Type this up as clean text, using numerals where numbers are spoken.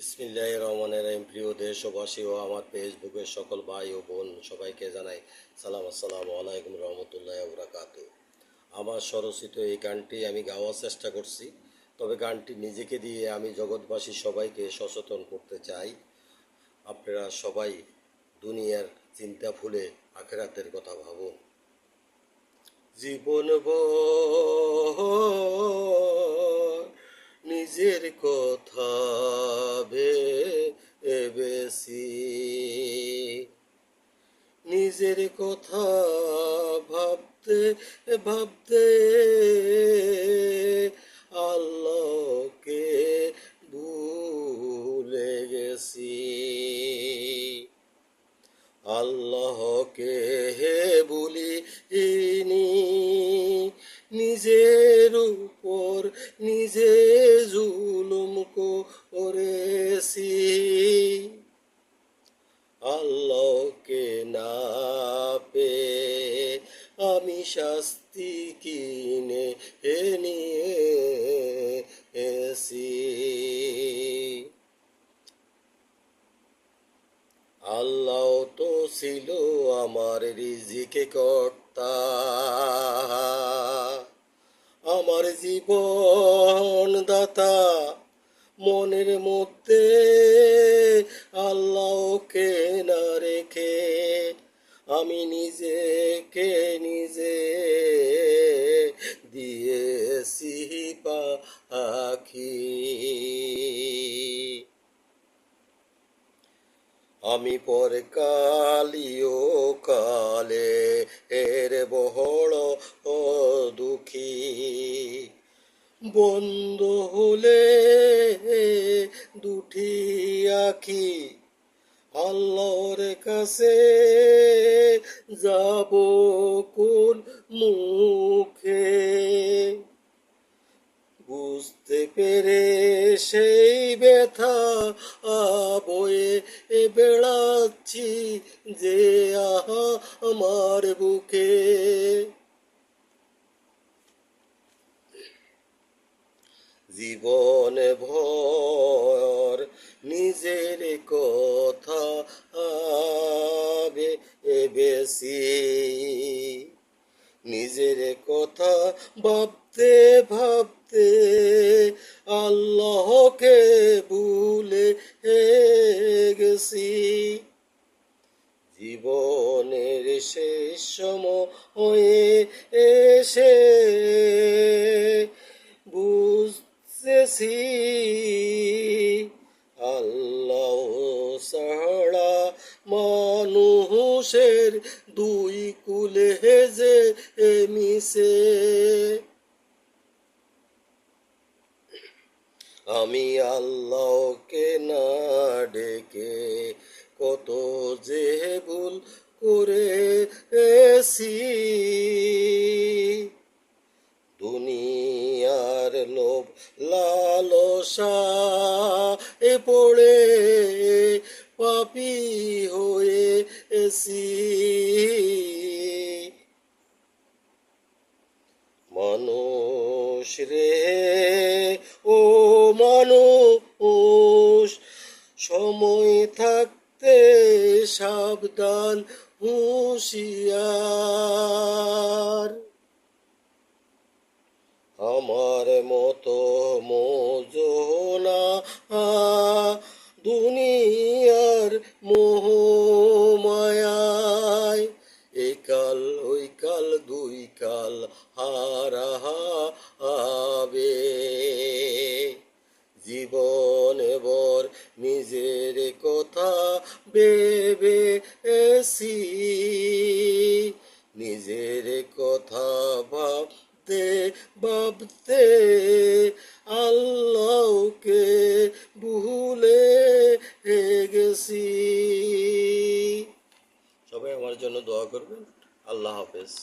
বিসমিল্লাহির রহমানির রহিম। প্রিয় দেশবাসী ও আমার ফেসবুকের সকল ভাই ও বোন সবাইকে জানাই সালাম, আসসালামু আলাইকুম রহমতুল্লাহ বরাকাতু। আমার স্বরচিত এই গানটি আমি গাওয়ার চেষ্টা করছি, তবে গানটি নিজেকে দিয়ে আমি জগৎবাসী সবাইকে সচেতন করতে চাই। আপনারা সবাই দুনিয়ার চিন্তা ভুলে আখেরাতের কথা ভাবুন। জীবন নিজের কথা ভেবেছি, নিজের কথা ভাবতে ভাবতে আল্লাহকে ভুলে গেছি, আল্লাহকে ভুলিনি, নিজের উপর নিজে জুলুম করেছি, আল্লাহকে না পেয়ে আমি শাস্তি কিনে নিয়েছি। আল্লাহ তো ছিল আমার রিজিকে কর্তা, আমার জীবন দাতা, মনের মধ্যে আল্লাহকে না রেখে আমি নিজেকে নিজে দিয়েছি পাখি। আমি পরকালিও কালে এর বহড় দুঃখী, বন্ধ হলে দুটি আখি আল্লাহর কাছে যাব কোন মুখে, বুঝতে পেরে সেই ব্যথা বয়ে বেড়াচ্ছি যে আমার বুকে। জীবন ভর নিজের কথা ভেবেছি, নিজের কথা ভাবতে ভাবতে আল্লাহকে ভুলে গেছি। জীবনের শেষ সময়ে এসে বুঝতেছি আল্লাহ ছাড়া মানুষের দুই কুলে যে মিশে। আমি আল্লাহকে না ডেকে কত যে ভুল করেছি, দুনিয়ার লোভ লালসা পড়ে পাপী হয়েছি, মানুষ রে ও মানুষ, সময় থাকতে সাবধান হুঁশিয়ার, আমার মতো মোজনা দুনিয়ার মোহমায়ায় একাল ওই কাল দুই কাল হারাবে। জীবন ভর নিজের কথা ভেবেছি, নিজের কথা ভাবতে ভাবতে আল্লাহকে ভুলে গেছি। সবাই আমার জন্য দোয়া করবেন। আল্লাহ হাফেজ।